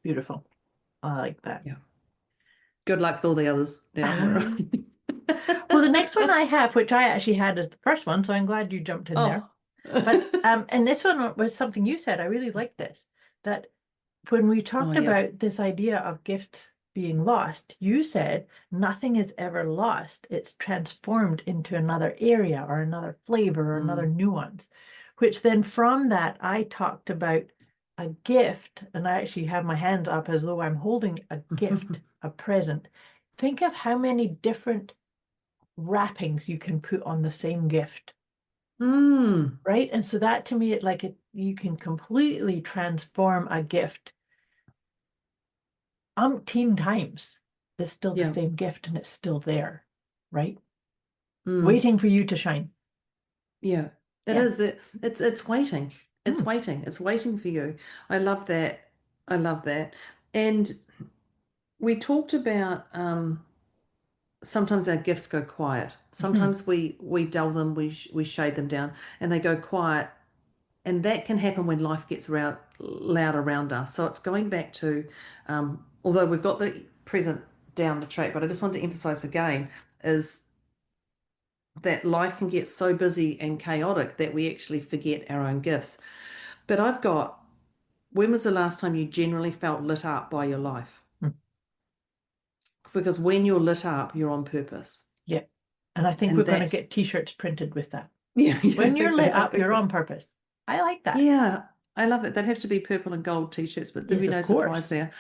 Beautiful. I like that. Yeah. Good luck with all the others. Well, the next one I have, which I actually had as the first one, so I'm glad you jumped in there. But and this one was something you said. I really liked this. That when we talked about this idea of gifts being lost, you said nothing is ever lost. It's transformed into another area or another flavor or another nuance, which then from that I talked about a gift, and I actually have my hands up as though I'm holding a gift, a present. Think of how many different wrappings you can put on the same gift. Right? And so that to me, you can completely transform a gift umpteen times. It's still the same gift and it's still there, right? Waiting for you to shine. Yeah, it is. It's waiting. It's waiting. It's waiting for you. I love that. I love that. And we talked about sometimes our gifts go quiet. Sometimes we dull them, we shade them down, and they go quiet. And that can happen when life gets loud around us. So it's going back to, although we've got the present down the track, but I just want to emphasize again, is that life can get so busy and chaotic that we actually forget our own gifts. But when was the last time you generally felt lit up by your life? Because when you're lit up, you're on purpose. Yeah. And I think we're going to get t-shirts printed with that. Yeah. When you're lit up, you're on purpose. I like that. Yeah. I love that. They'd have to be purple and gold t-shirts, but there'd be no surprise there.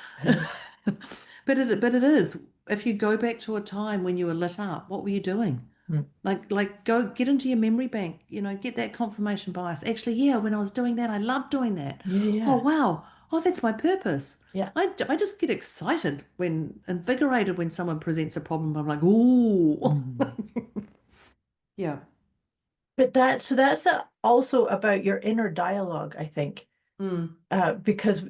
But it is. If you go back to a time when you were lit up, what were you doing? Like go get into your memory bank, get that confirmation bias. Actually, when I was doing that, I loved doing that. Yeah. Oh, wow. Oh, that's my purpose. Yeah. I just get excited invigorated when someone presents a problem. I'm like, ooh. Yeah. But that's also about your inner dialogue, I think. Because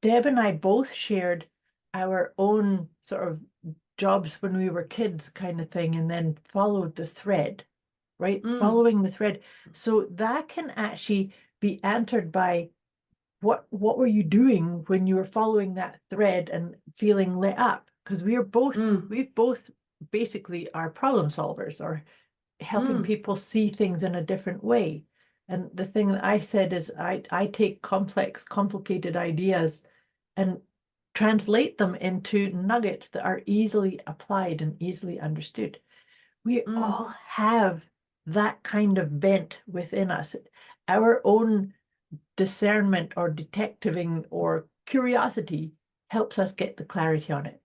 Deb and I both shared our own sort of jobs when we were kids kind of thing, and then followed the thread, right? Following the thread. So that can actually be answered by what were you doing when you were following that thread and feeling lit up? Because we've both basically are problem solvers or helping people see things in a different way. And the thing that I said is I take complex, complicated ideas and translate them into nuggets that are easily applied and easily understood. We all have that kind of bent within us. Our own discernment or detectiving or curiosity helps us get the clarity on it.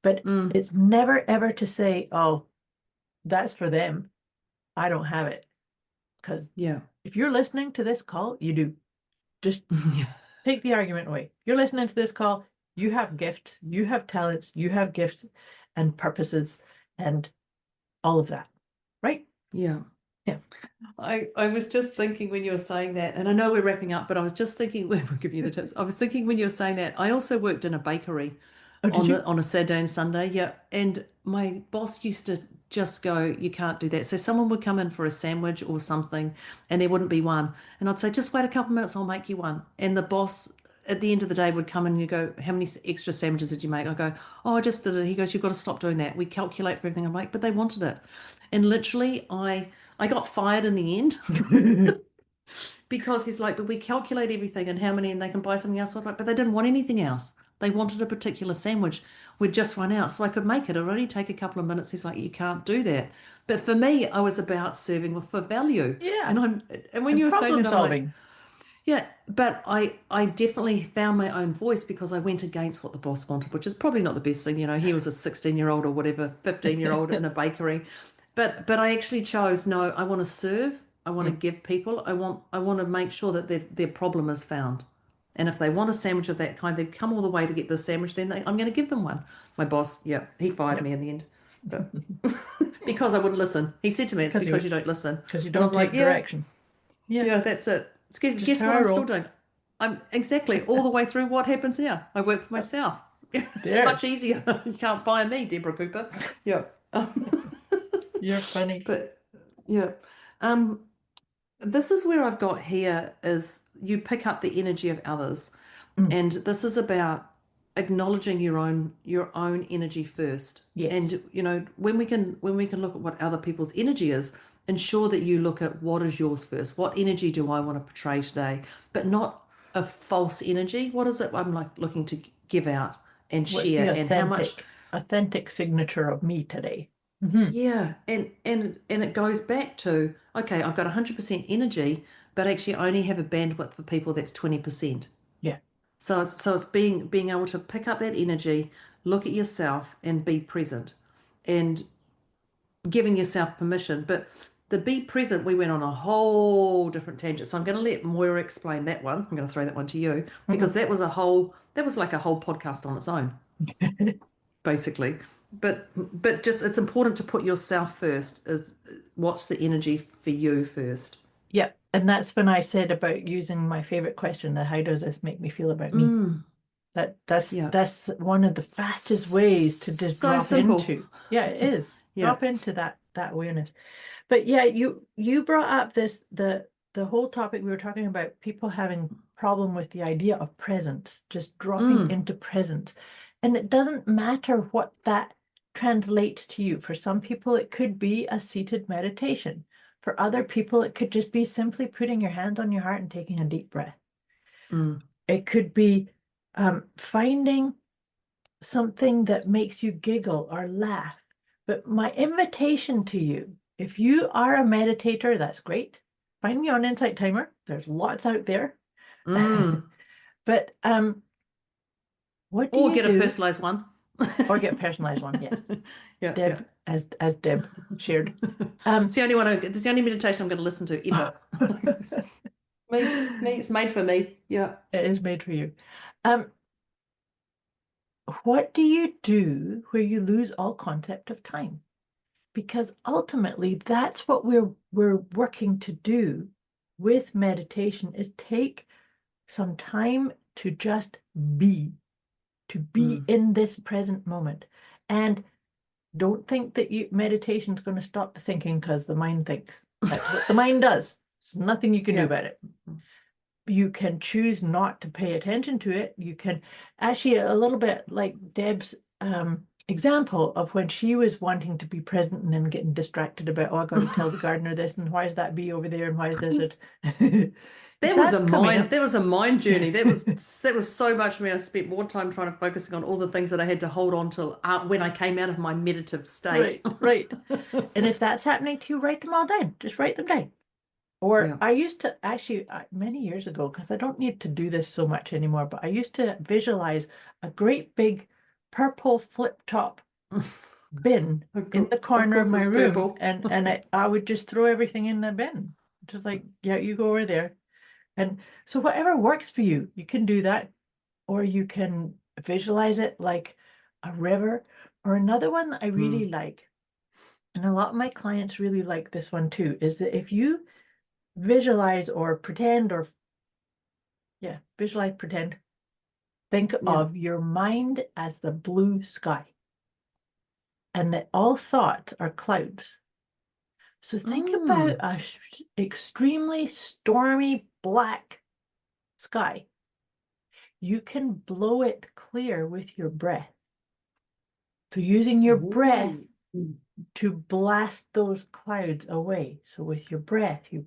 But it's never ever to say, oh, that's for them. I don't have it. Because Yeah. if you're listening to this call, you do. Just Yeah. take the argument away. You're listening to this call, you have gifts, you have talents, you have gifts and purposes and all of that, right? Yeah. Yeah. I was just thinking when you were saying that, and I know we're wrapping up, but I was just thinking, we'll give you the tips. I was thinking when you were saying that, I also worked in a bakery Oh, did you? on a Saturday and Sunday. Yeah. And my boss used to just go, you can't do that. So someone would come in for a sandwich or something, and there wouldn't be one. And I'd say, just wait a couple of minutes, I'll make you one. And the boss at the end of the day would come in and you go, how many extra sandwiches did you make? I go, oh, I just did it. He goes, you've got to stop doing that. We calculate for everything. I'm like, but they wanted it. And literally I got fired in the end because he's like, but we calculate everything and how many, and they can buy something else. I'm like, but they didn't want anything else. They wanted a particular sandwich. We'd just run out. So I could make it. It'd only take a couple of minutes. He's like, you can't do that. But for me, I was about serving for value. Yeah. And when And you were saying problem that, I'm like, solving. yeah, but I definitely found my own voice because I went against what the boss wanted, which is probably not the best thing. You know, he was a 16-year-old or whatever, 15-year-old in a bakery. But I actually chose, no, I want to serve, I want to give people, I want to make sure that their problem is found. And if they want a sandwich of that kind, they've come all the way to get the sandwich, then I'm going to give them one. My boss, yeah, he fired me in the end. But because I wouldn't listen. He said to me, it's because you don't listen. Because you And don't I'm like, take direction. yeah, that's it. Guess how what I I'm roll. still doing? I'm exactly all the way through what happens here. I work for myself. It's There. much easier. You can't fire me, Deborah Cooper. Yeah. You're funny. But yeah. This is where I've got here is you pick up the energy of others. And this is about acknowledging your own energy first. Yes. And you know, when we can look at what other people's energy is, ensure that you look at what is yours first. What energy do I want to portray today? But not a false energy. What is it I'm like looking to give out and What's share, the and how much authentic signature of me today? yeah, and it goes back to, okay, I've got 100% energy, but actually I only have a bandwidth for people that's 20%. Yeah. So it's being able to pick up that energy, look at yourself and be present and giving yourself permission. But the be present, we went on a whole different tangent. So I'm going to let Moira explain that one. I'm going to throw that one to you because that was like a whole podcast on its own, basically. But just it's important to put yourself first. Is what's the energy for you first? Yeah. And that's when I said about using my favorite question, how does this make me feel about me? That's one of the fastest ways to just So drop simple. into. Yeah, it is. Yeah. Drop into that awareness. But yeah, you brought up the whole topic we were talking about, people having problem with the idea of presence, just dropping into presence. And it doesn't matter what that translates to you. For some people, it could be a seated meditation. For other people, it could just be simply putting your hands on your heart and taking a deep breath. It could be finding something that makes you giggle or laugh. But my invitation to you, if you are a meditator, that's great. Find me on Insight Timer. There's lots out there. But what do or you get do? a personalized one. Or get a personalized one, yes. Yeah, Deb, as Deb shared. It's the only one. It's the only meditation I'm going to listen to ever. me, it's made for me. Yeah, it is made for you. What do you do where you lose all concept of time? Because ultimately, that's what we're working to do with meditation, is take some time to just be, in this present moment. And don't think that meditation is going to stop the thinking, because the mind thinks. That's what the mind does. There's nothing you can do about it. You can choose not to pay attention to it. You can actually, a little bit like Deb's example of when she was wanting to be present and then getting distracted about, oh, I got to tell the gardener this, and why is that bee over there, and why is this it? That was a mind journey. That was so much for me. I spent more time trying to focusing on all the things that I had to hold on to when I came out of my meditative state. Right. And if that's happening to you, write them all down. Just write them down. Or I used to actually, many years ago, because I don't need to do this so much anymore, but I used to visualize a great big purple flip top bin in the corner of my room, and I would just throw everything in the bin. Just like, yeah, you go over there. And so whatever works for you, you can do that. Or you can visualize it like a river. Or another one that I really like, and a lot of my clients really like this one too, is that if you visualize or pretend or visualize, pretend, think Yeah. of your mind as the blue sky and that all thoughts are clouds. So think about a extremely stormy black sky. You can blow it clear with your breath. So using your breath Ooh. to blast those clouds away. So with your breath, you're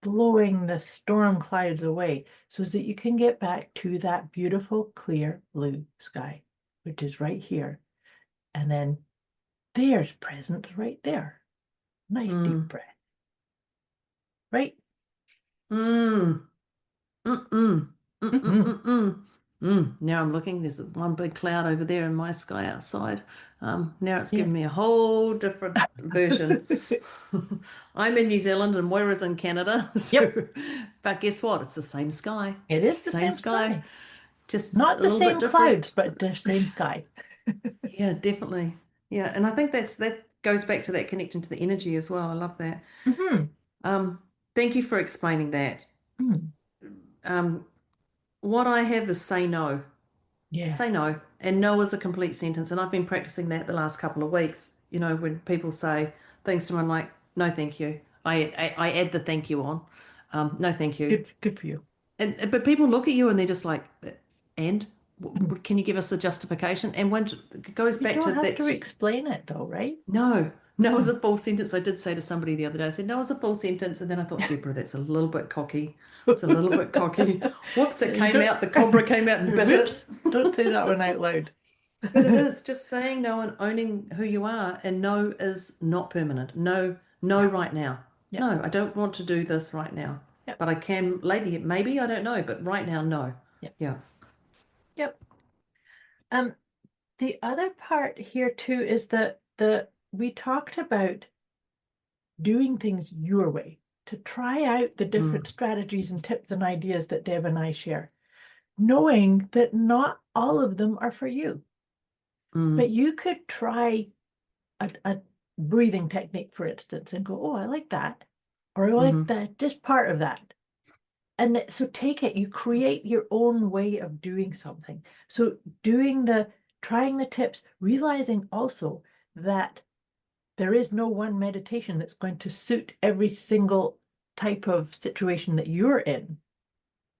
blowing the storm clouds away so that you can get back to that beautiful, clear blue sky, which is right here. And then there's presence right there. Nice deep breath. Right? Mm. Mm-mm. Mhm. Mm-mm-mm-mm. Now I'm looking, there's one big cloud over there in my sky outside. Now it's given me a whole different version. I'm in New Zealand and Moira's in Canada. Yep. But guess what? It's the same sky. It is the Same same sky, sky. just Not a the little bit same different. clouds, but the same sky. Yeah, definitely. Yeah, and I think that goes back to that connection to the energy as well. I love that. Mhm. Um, Thank you for explaining that. Mm. Um, what I have is say no. Yeah. Say no. And no is a complete sentence. And I've been practicing that the last couple of weeks. You know, when people say things to me, I'm like, no, thank you. I add the thank you on. No, thank you. Good for you. But people look at you and they're just like, and Mm. can you give us a justification? And when it goes You back don't to have to that's explain it though, right? no, no is Mm. a full sentence. I did say to somebody the other day, I said, no is a full sentence. And then I thought, Deborah, that's a little bit cocky. It's a little bit cocky. Whoops, it came Don't- out. The cobra came out and bit it. Whoops, don't say that one out loud. But it is just saying no and owning who you are. And no is not permanent. No, no, Yeah. right now. Yeah. No, I don't want to do this right now. Yep. But I can later, maybe, I don't know. But right now, no. Yep. Yeah. Yep. The other part here too is that we talked about doing things your way, to try out the different strategies and tips and ideas that Deb and I share, knowing that not all of them are for you. But you could try a breathing technique, for instance, and go, oh, I like that. Or I like that, just part of that. And so take it, you create your own way of doing something. So trying the tips, realizing also that there is no one meditation that's going to suit every single type of situation that you're in,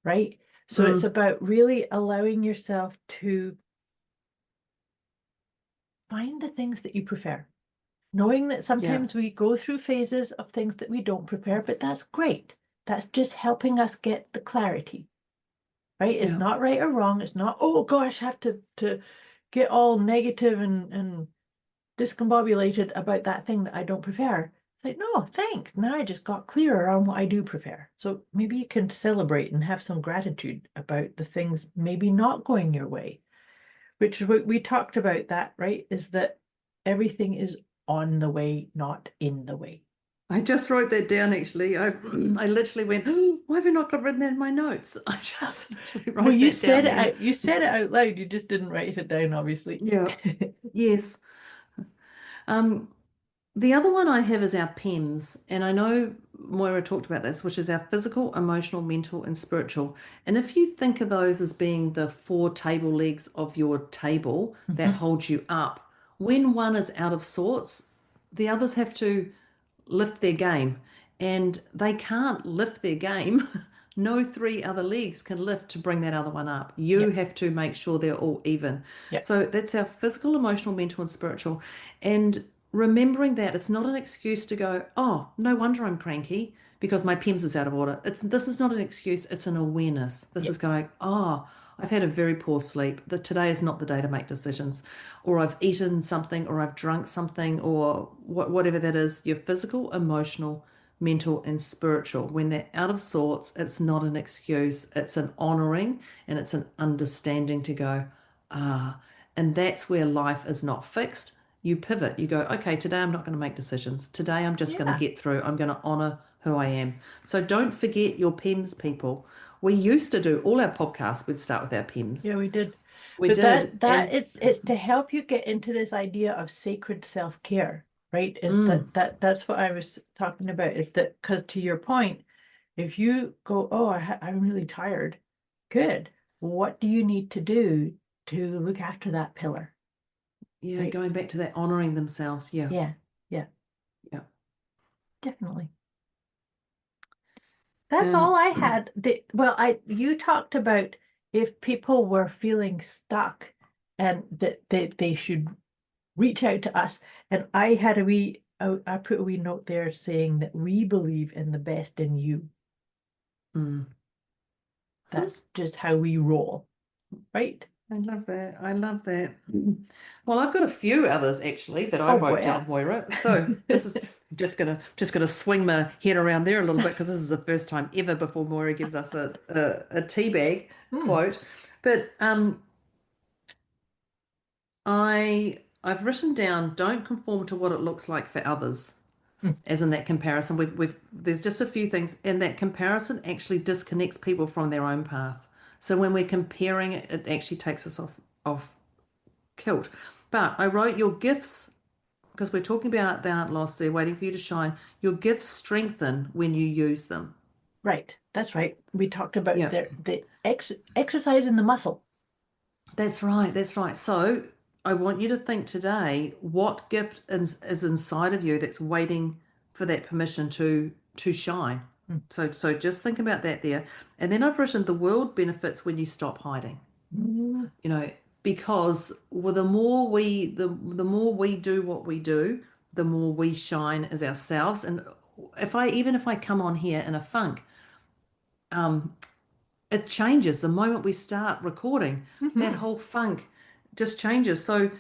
right? So it's about really allowing yourself to find the things that you prefer, knowing that sometimes we go through phases of things that we don't prefer, but that's great. That's just helping us get the clarity, right? It's Yeah. not right or wrong. It's not, oh gosh, have to get all negative and discombobulated about that thing that I don't prefer. It's like, no, thanks. Now I just got clearer on what I do prefer. So maybe you can celebrate and have some gratitude about the things maybe not going your way, which is what we talked about that, right? Is that everything is on the way, not in the way. I just wrote that down actually. I literally went, oh, why have I not written that in my notes? I just literally wrote Well, you that said down it then. out, you said it out loud, you just didn't write it down, obviously. Yeah. Yes. The other one I have is our PEMS, and I know Moira talked about this, which is our physical, emotional, mental, and spiritual. And if you think of those as being the four table legs of your table that hold you up, when one is out of sorts, the others have to lift their game, and they can't lift their game. No three other legs can lift to bring that other one up. You have to make sure they're all even. Yeah. So that's our physical, emotional, mental, and spiritual. And remembering that it's not an excuse to go, oh, no wonder I'm cranky because my PEMS is out of order. This is not an excuse, it's an awareness. This is going, oh, I've had a very poor sleep. Today is not the day to make decisions. Or I've eaten something, or I've drunk something, or whatever that is. Your physical, emotional, mental, and spiritual. When they're out of sorts, it's not an excuse. It's an honoring and it's an understanding to go, ah. And that's where life is not fixed. You pivot. You go, okay, today I'm not going to make decisions. Today I'm just going to get through. I'm going to honor who I am. So don't forget your PEMS, people. We used to do all our podcasts, we'd start with our PEMS. Yeah, we did. We But did. that And it's to help you get into this idea of sacred self-care, right? Is that's what I was talking about, is that because to your point, if you go, oh, I'm really tired, good. What do you need to do to look after that pillar? yeah, Right. going back to that honoring themselves. Yeah. Yeah, yeah, Yeah. definitely. That's all I had. Well, you talked about if people were feeling stuck and that they should reach out to us. And I had I put a wee note there saying that we believe in the best in you. Mm. That's just how we roll, right? I love that. I love that. Well, I've got a few others actually that I Oh, wrote well. down, Moira. So this is just gonna swing my head around there a little bit because this is the first time ever before Moira gives us a tea bag quote. But I've written down, don't conform to what it looks like for others. As in that comparison, there's just a few things, and that comparison actually disconnects people from their own path. So when we're comparing it, it actually takes us off kilt. But I wrote your gifts, because we're talking about they aren't lost, they're waiting for you to shine. Your gifts strengthen when you use them. Right. That's right. We talked about Yeah. the exercise in the muscle. That's right. That's right. So I want you to think today, what gift is inside of you that's waiting for that permission to shine. So just think about that there. And then I've written the world benefits when you stop hiding. Mm. You know, because the more we the more we do what we do, the more we shine as ourselves. And even if I come on here in a funk, it changes the moment we start recording. That whole funk just changes. So,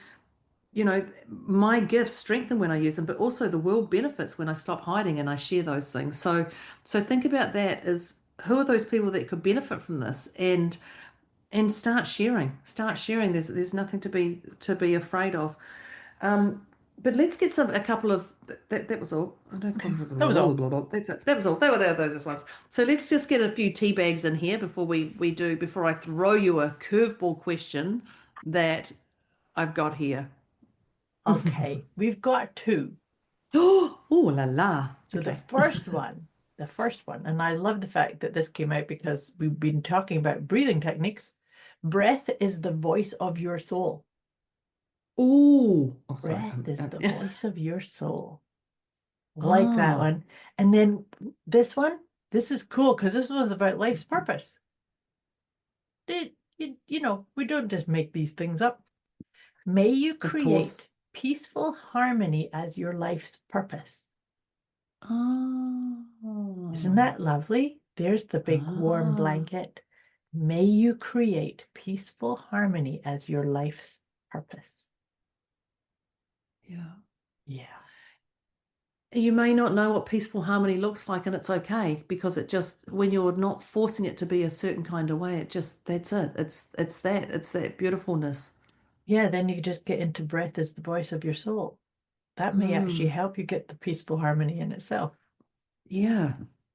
my gifts strengthen when I use them, but also the world benefits when I stop hiding and I share those things. So think about that as who are those people that could benefit from this, and start sharing. Start sharing. There's nothing to be afraid of. But let's get a couple of that was all. I don't That was all. That's it. That was all. They were those ones. So let's just get a few tea bags in here before before I throw you a curveball question that I've got here. Okay, we've got two. Oh la la. So Okay. the first one, and I love the fact that this came out because we've been talking about breathing techniques. Breath is the voice of your soul. Ooh. Oh, sorry. Breath is the voice of your soul. Like that one. And then this one, this is cool because this was about life's purpose. We don't just make these things up. May you create peaceful harmony as your life's purpose. Oh. Isn't that lovely? There's the big warm blanket. May you create peaceful harmony as your life's purpose. Yeah. Yeah. You may not know what peaceful harmony looks like, and it's okay, because it just, when you're not forcing it to be a certain kind of way, that's it. It's that beautifulness. Yeah, then you just get into breath as the voice of your soul. That may actually help you get the peaceful harmony in itself. Yeah.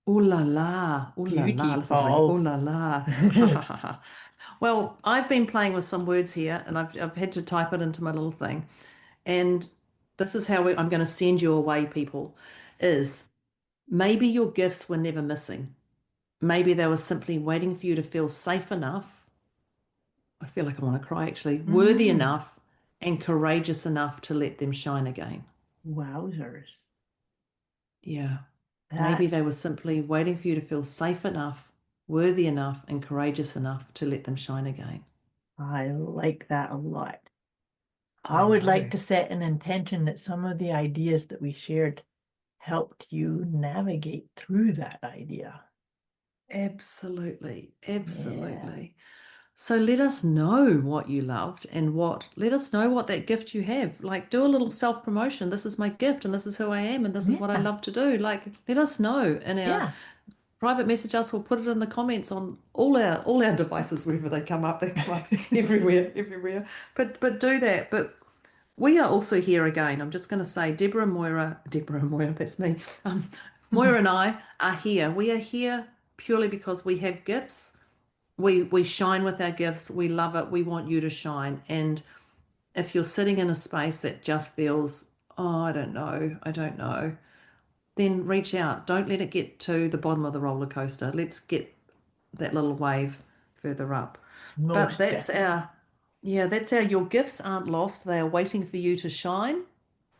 Ooh la la. Ooh la la. Listen to me. Ooh la la. Well, I've been playing with some words here, and I've had to type it into my little thing. And this is how I'm going to send you away, people, is maybe your gifts were never missing. Maybe they were simply waiting for you to feel safe enough. I feel like I want to cry, actually. Worthy enough and courageous enough to let them shine again. Wowzers. Yeah. Maybe they were simply waiting for you to feel safe enough, worthy enough, and courageous enough to let them shine again. I like that a lot. I would like to set an intention that some of the ideas that we shared helped you navigate through that idea. Absolutely. Absolutely. Yeah. So let us know what you loved and let us know what that gift you have. Like, do a little self-promotion. This is my gift and this is who I am and this is what I love to do. Like, let us know in our private message us, or put it in the comments on all our devices, wherever they come up. They come up everywhere. But do that. But we are also here again. I'm just going to say, Deborah and Moira, that's me. Moira and I are here. We are here purely because we have gifts. We shine with our gifts. We love it. We want you to shine. And if you're sitting in a space that just feels, oh, I don't know, then reach out. Don't let it get to the bottom of the roller coaster. Let's get that little wave further up. But Most that's definitely. that's our Your Gifts Aren't Lost. They are waiting for you to shine.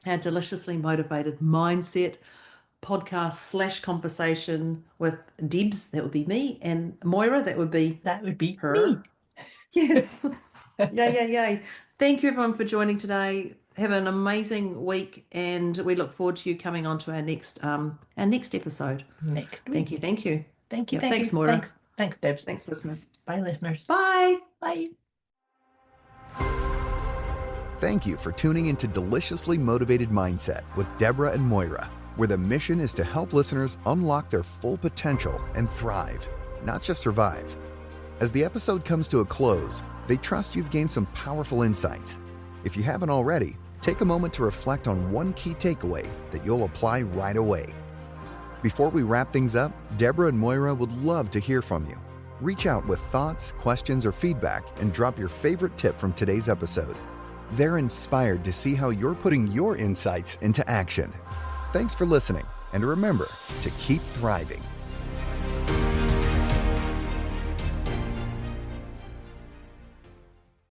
Our Deliciously Motivated Mindset podcast / conversation with Debs, that would be me, and Moira, that would be That would be her. me. Yes. Yay. Thank you everyone for joining today. Have an amazing week, and we look forward to you coming on to our next episode. Next Thank week. you. Thank you. Yeah, Thank thanks, you. Moira. Thanks, Debs. Thanks, listeners. Bye, listeners. Bye. Bye. Thank you for tuning into Deliciously Motivated Mindset with Deborah and Moira, where the mission is to help listeners unlock their full potential and thrive, not just survive. As the episode comes to a close, they trust you've gained some powerful insights. If you haven't already, take a moment to reflect on one key takeaway that you'll apply right away. Before we wrap things up, Deborah and Moira would love to hear from you. Reach out with thoughts, questions, or feedback and drop your favorite tip from today's episode. They're inspired to see how you're putting your insights into action. Thanks for listening, and remember to keep thriving.